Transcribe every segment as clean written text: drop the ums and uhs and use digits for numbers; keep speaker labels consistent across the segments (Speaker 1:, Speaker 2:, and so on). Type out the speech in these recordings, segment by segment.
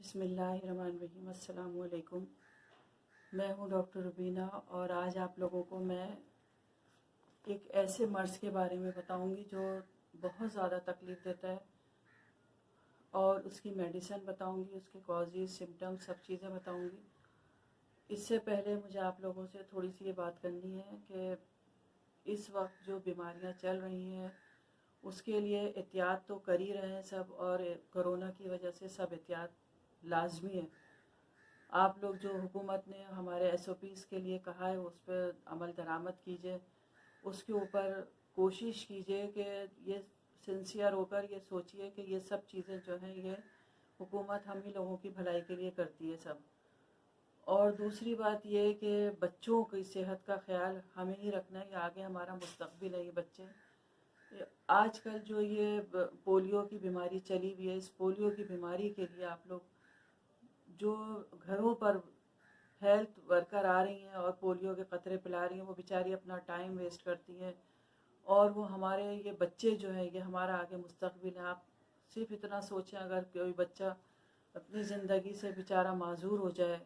Speaker 1: बिस्मिल्लाहिर्रहमानिर्रहीम। अस्सलामु अलैकुम। मैं हूँ डॉक्टर रुबीना और आज आप लोगों को मैं एक ऐसे मर्ज़ के बारे में बताऊंगी जो बहुत ज़्यादा तकलीफ़ देता है और उसकी मेडिसिन बताऊंगी, उसके कॉजेज़, सिम्टम्स, सब चीज़ें बताऊंगी। इससे पहले मुझे आप लोगों से थोड़ी सी ये बात करनी है कि इस वक्त जो बीमारियाँ चल रही हैं उसके लिए एहतियात तो कर ही रहे हैं सब, और कोरोना की वजह से सब एहतियात लाजमी है। आप लोग जो हुकूमत ने हमारे SOPs के लिए कहा है उस पर अमल दरामद कीजिए, उसके ऊपर कोशिश कीजिए कि ये सिंसियर होकर ये सोचिए कि ये सब चीज़ें जो हैं ये हुकूमत हम ही लोगों की भलाई के लिए करती है सब। और दूसरी बात ये है कि बच्चों की सेहत का ख्याल हमें ही रखना है, ये आगे हमारा मुस्तकबिल है। ये बच्चे आजकल जो ये पोलियो की बीमारी चली हुई है, इस पोलियो की बीमारी के लिए आप लोग जो घरों पर हेल्थ वर्कर आ रही हैं और पोलियो के कतरे पिला रही हैं, वो बेचारी अपना टाइम वेस्ट करती हैं और वो हमारे ये बच्चे जो हैं ये हमारा आगे मुस्तकबिल है। आप सिर्फ इतना सोचें, अगर कोई बच्चा अपनी ज़िंदगी से बेचारा माजूर हो जाए,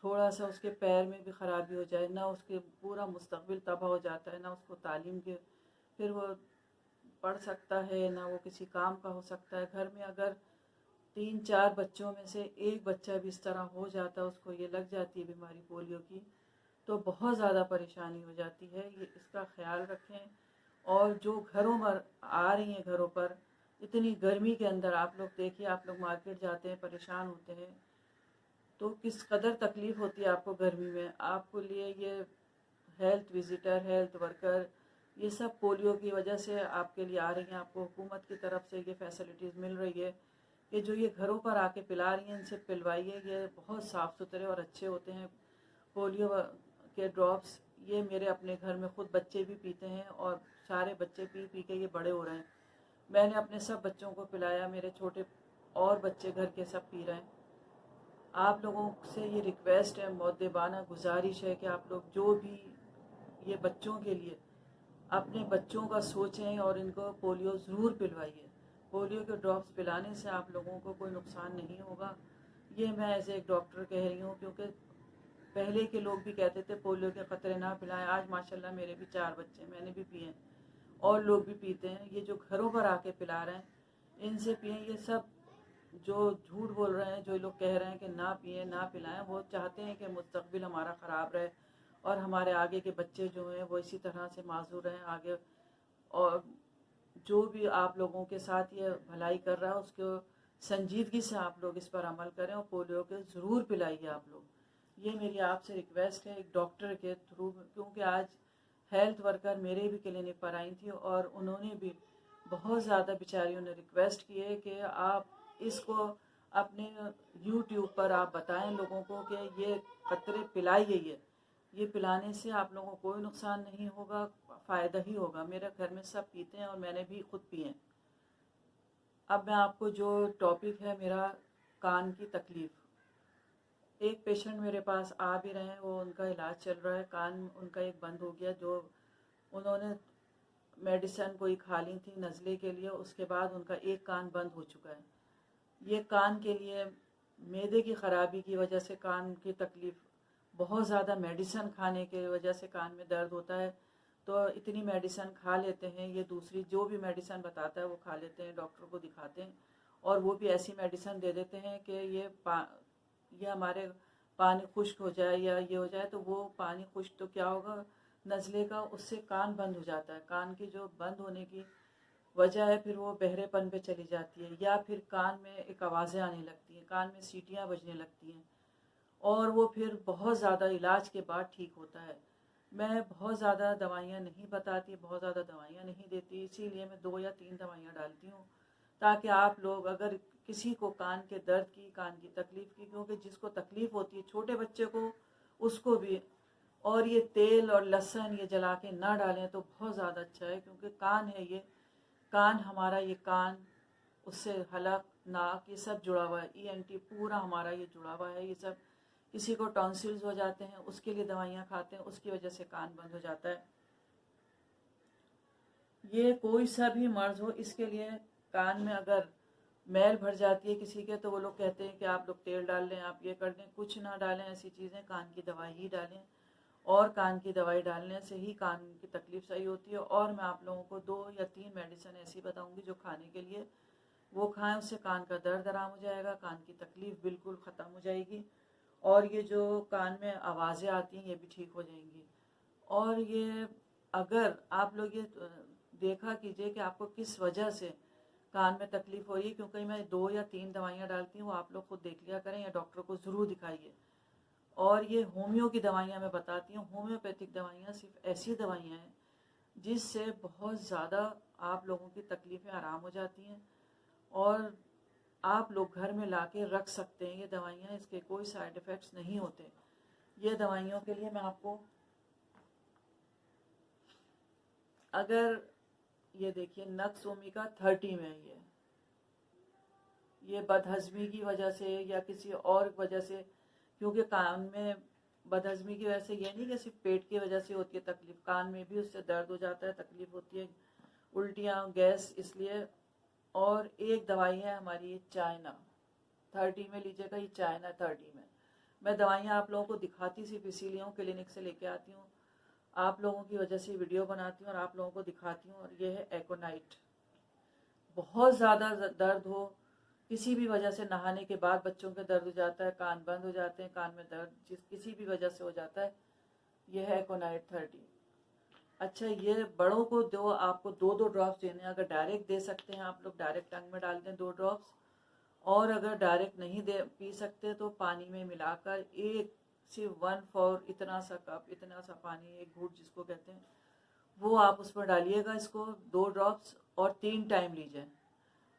Speaker 1: थोड़ा सा उसके पैर में भी ख़राबी हो जाए, ना उसके पूरा मुस्तकबिल तबाह हो जाता है, ना उसको तालीम के फिर वो पढ़ सकता है, ना वो किसी काम का हो सकता है। घर में अगर 3-4 बच्चों में से एक बच्चा भी इस तरह हो जाता है, उसको ये लग जाती है बीमारी पोलियो की, तो बहुत ज़्यादा परेशानी हो जाती है। ये इसका ख्याल रखें। और जो घरों में आ रही हैं, घरों पर इतनी गर्मी के अंदर आप लोग देखिए, आप लोग मार्केट जाते हैं, परेशान होते हैं तो किस कदर तकलीफ़ होती है आपको गर्मी में। आपको लिए ये हेल्थ विजिटर, हेल्थ वर्कर, ये सब पोलियो की वजह से आपके लिए आ रही हैं। आपको हुकूमत की तरफ से ये फैसिलिटीज़ मिल रही है कि जो ये घरों पर आके पिला रही हैं, इनसे पिलवाइए। ये बहुत साफ़ सुथरे और अच्छे होते हैं पोलियो के ड्रॉप्स। ये मेरे अपने घर में ख़ुद बच्चे भी पीते हैं और सारे बच्चे पी पी के ये बड़े हो रहे हैं। मैंने अपने सब बच्चों को पिलाया, मेरे छोटे और बच्चे घर के सब पी रहे हैं। आप लोगों से ये रिक्वेस्ट है, मुअद्दिबाना गुजारिश है कि आप लोग जो भी ये बच्चों के लिए अपने बच्चों का सोचें और इनको पोलियो ज़रूर पिलवाइए। पोलियो के ड्रॉप्स पिलाने से आप लोगों को कोई नुकसान नहीं होगा। ये मैं एज एक डॉक्टर कह रही हूँ, क्योंकि पहले के लोग भी कहते थे पोलियो के ख़तरे ना पिलाएं। आज माशाल्लाह मेरे भी 4 बच्चे, मैंने भी पिए हैं और लोग भी पीते हैं। ये जो घरों पर आके पिला रहे हैं इनसे पिए। ये सब जो झूठ बोल रहे हैं, जो लोग कह रहे हैं कि ना पिए ना पिलाएं, वो चाहते हैं कि मुस्तकबिल हमारा ख़राब रहे और हमारे आगे के बच्चे जो हैं वो इसी तरह से माजूर रहें आगे। और जो भी आप लोगों के साथ ये भलाई कर रहा है उसको संजीदगी से आप लोग इस पर अमल करें और पोलियो के ज़रूर पिलाइए आप लोग। ये मेरी आपसे रिक्वेस्ट है एक डॉक्टर के थ्रू, क्योंकि आज हेल्थ वर्कर मेरे भी क्लिनिक पर आई थी और उन्होंने भी बहुत ज़्यादा बेचारियों ने रिक्वेस्ट की है कि आप इसको अपने YouTube पर आप बताएं लोगों को कि ये कतरे पिलाइए। ये पिलाने से आप लोगों को कोई नुकसान नहीं होगा, फ़ायदा ही होगा। मेरे घर में सब पीते हैं और मैंने भी खुद पिए हैं। अब मैं आपको जो टॉपिक है मेरा, कान की तकलीफ़। एक पेशेंट मेरे पास आ भी रहे हैं, वो उनका इलाज चल रहा है, कान उनका एक बंद हो गया। जो उन्होंने मेडिसिन कोई खा ली थी नज़ले के लिए, उसके बाद उनका एक कान बंद हो चुका है। ये कान के लिए मैदे की ख़राबी की वजह से कान की तकलीफ़, बहुत ज़्यादा मेडिसिन खाने की वजह से कान में दर्द होता है, तो इतनी मेडिसिन खा लेते हैं। ये दूसरी जो भी मेडिसिन बताता है वो खा लेते हैं, डॉक्टर को दिखाते हैं और वो भी ऐसी मेडिसिन दे देते हैं कि ये हमारे पानी खुश्क हो जाए या ये हो जाए। तो वो पानी खुश्क तो क्या होगा नज़ले का, उससे कान बंद हो जाता है। कान की जो बंद होने की वजह है फिर वो बहरेपन पे चली जाती है, या फिर कान में एक आवाज़ें आने लगती हैं, कान में सीटियाँ बजने लगती हैं और वो फिर बहुत ज़्यादा इलाज के बाद ठीक होता है। मैं बहुत ज़्यादा दवाइयाँ नहीं बताती, बहुत ज़्यादा दवाइयाँ नहीं देती, इसीलिए मैं 2 या 3 दवाइयाँ डालती हूँ ताकि आप लोग, अगर किसी को कान के दर्द की, कान की तकलीफ़ की, क्योंकि जिसको तकलीफ़ होती है छोटे बच्चे को, उसको भी, और ये तेल और लहसुन ये जला के ना डालें तो बहुत ज़्यादा अच्छा है। क्योंकि कान है ये, कान हमारा, ये कान उससे हलक, नाक, ये सब जुड़ा हुआ है। ENT पूरा हमारा ये जुड़ा हुआ है। ये सब किसी को टॉन्सिल्स हो जाते हैं उसके लिए दवाइयाँ खाते हैं, उसकी वजह से कान बंद हो जाता है। ये कोई सा भी मर्ज़ हो, इसके लिए कान में अगर मैल भर जाती है किसी के तो वो लोग कहते हैं कि आप लोग तेल डाल लें, आप ये कर लें। कुछ ना डालें ऐसी चीज़ें, कान की दवाई ही डालें, और कान की दवाई डालने से ही कान की तकलीफ़ सही होती है। और मैं आप लोगों को 2 या 3 मेडिसिन ऐसी बताऊंगी जो खाने के लिए, वो खाएं, उससे कान का दर्द आराम हो जाएगा, कान की तकलीफ़ बिल्कुल ख़त्म हो जाएगी, और ये जो कान में आवाज़ें आती हैं ये भी ठीक हो जाएंगी। और ये अगर आप लोग ये देखा कीजिए कि आपको किस वजह से कान में तकलीफ़ हो रही है, क्योंकि मैं 2 या 3 दवाइयाँ डालती हूँ, आप लोग खुद देख लिया करें या डॉक्टर को ज़रूर दिखाइए। और ये होम्यो की दवाइयाँ मैं बताती हूँ। होम्योपैथिक दवाइयाँ सिर्फ ऐसी दवाइयाँ हैं जिससे बहुत ज़्यादा आप लोगों की तकलीफ़ें आराम हो जाती हैं, और आप लोग घर में ला के रख सकते हैं ये दवाइयाँ, इसके कोई साइड इफ़ेक्ट्स नहीं होते। ये दवाइयों के लिए मैं आपको, अगर ये देखिए नक्सोमिका 30 में ये बदहज़मी की वजह से या किसी और वजह से, क्योंकि कान में बदहज़मी की वजह से ये नहीं कि सिर्फ पेट की वजह से होती है तकलीफ़, कान में भी उससे दर्द हो जाता है, तकलीफ़ होती है, उल्टियाँ, गैस, इसलिए। और एक दवाई है हमारी चाइना 30 में लीजिएगा, ये चाइना 30 में। मैं दवाइयाँ आप लोगों को दिखाती सिर्फ इसीलिए हूँ, क्लिनिक से लेके आती हूँ, आप लोगों की वजह से वीडियो बनाती हूँ और आप लोगों को दिखाती हूँ। और ये है एकोनाइट। बहुत ज़्यादा दर्द हो, किसी भी वजह से, नहाने के बाद बच्चों के दर्द हो जाता है, कान बंद हो जाते हैं, कान में दर्द किसी भी वजह से हो जाता है, यह है एकोनाइट 30। अच्छा, ये बड़ों को दो, आपको 2-2 ड्रॉप्स देने हैं। अगर डायरेक्ट दे सकते हैं आप लोग, डायरेक्ट टंग में डाल दें 2 ड्रॉप्स, और अगर डायरेक्ट नहीं दे पी सकते तो पानी में मिलाकर सिर्फ 1/4 इतना सा कप, इतना सा पानी, एक घूंट जिसको कहते हैं, वो आप उसमें डालिएगा इसको 2 ड्रॉप्स, और 3 टाइम लीजिए।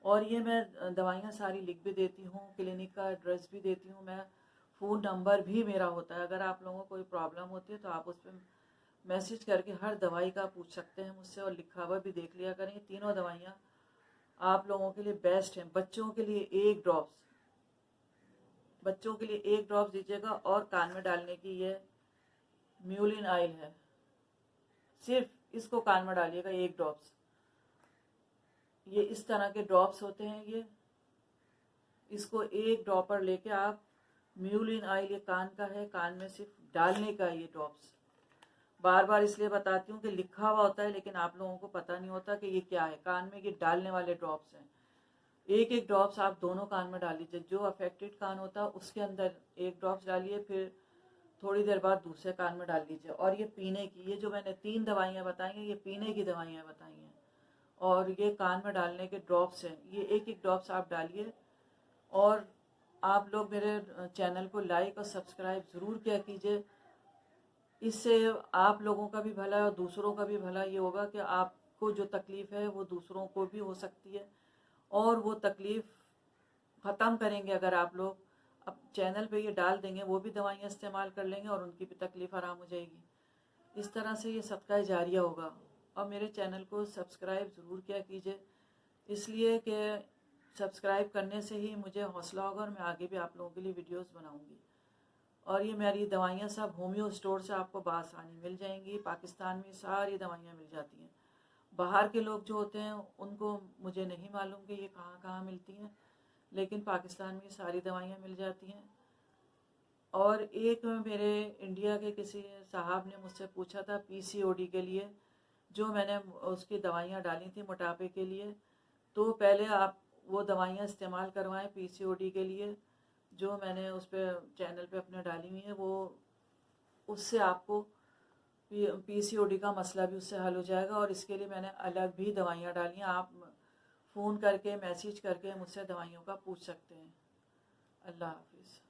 Speaker 1: और ये मैं दवाइयाँ सारी लिख भी देती हूँ, क्लिनिक का एड्रेस भी देती हूँ मैं, फ़ोन नंबर भी मेरा होता है। अगर आप लोगों को कोई प्रॉब्लम होती है तो आप उस पर मैसेज करके हर दवाई का पूछ सकते हैं मुझसे, और लिखा हुआ भी देख लिया करें। तीनों दवाइयाँ आप लोगों के लिए बेस्ट हैं। बच्चों के लिए 1 ड्रॉप्स, बच्चों के लिए 1 ड्रॉप्स दीजिएगा, और कान में डालने की ये म्यूलिन ऑयल है, सिर्फ इसको कान में डालिएगा 1 ड्रॉप्स। ये इस तरह के ड्रॉप्स होते हैं, ये इसको 1 ड्रॉपर लेके आप, म्यूलिन ऑयल ये कान का है, कान में सिर्फ डालने का ये ड्रॉप्स। बार बार इसलिए बताती हूँ कि लिखा हुआ होता है लेकिन आप लोगों को पता नहीं होता कि ये क्या है। कान में ये डालने वाले ड्रॉप्स हैं। 1-1 ड्रॉप्स आप दोनों कान में डाल लीजिए। जो अफेक्टेड कान होता है उसके अंदर 1 ड्रॉप्स डालिए, फिर थोड़ी देर बाद दूसरे कान में डाल लीजिए। और ये पीने की, ये जो मैंने 3 दवाइयाँ बताई हैं, ये पीने की दवाइयाँ बताई हैं, और ये कान में डालने के ड्रॉप्स हैं। ये 1-1 ड्रॉप्स आप डालिए। और आप लोग मेरे चैनल को लाइक और सब्सक्राइब ज़रूर किया कीजिए। इससे आप लोगों का भी भला और दूसरों का भी भला ये होगा कि आपको जो तकलीफ़ है वो दूसरों को भी हो सकती है, और वो तकलीफ़ ख़त्म करेंगे अगर आप लोग अब चैनल पे ये डाल देंगे, वो भी दवाइयाँ इस्तेमाल कर लेंगे और उनकी भी तकलीफ़ आराम हो जाएगी। इस तरह से ये सदका जारिया होगा। और मेरे चैनल को सब्सक्राइब ज़रूर किया कीजिए, इसलिए कि सब्सक्राइब करने से ही मुझे हौसला होगा और मैं आगे भी आप लोगों के लिए वीडियोस बनाऊंगी। और ये मेरी दवाइयाँ सब होम्यो स्टोर से आपको बआसानी मिल जाएंगी। पाकिस्तान में सारी दवाइयाँ मिल जाती हैं। बाहर के लोग जो होते हैं उनको मुझे नहीं मालूम कि ये कहाँ कहाँ मिलती हैं, लेकिन पाकिस्तान में सारी दवाइयाँ मिल जाती हैं। और एक मेरे इंडिया के किसी साहब ने मुझसे पूछा था PCOD के लिए, जो मैंने उसकी दवाइयाँ डाली थी मोटापे के लिए। तो पहले आप वो दवाइयाँ इस्तेमाल करवाएं PCOD के लिए, जो मैंने उस पर चैनल पे अपने डाली हुई है। वो उससे आपको PCOD का मसला भी उससे हल हो जाएगा। और इसके लिए मैंने अलग भी दवाइयाँ डाली हैं। आप फ़ोन करके मैसेज करके मुझसे दवाइयों का पूछ सकते हैं। अल्लाह हाफिज़।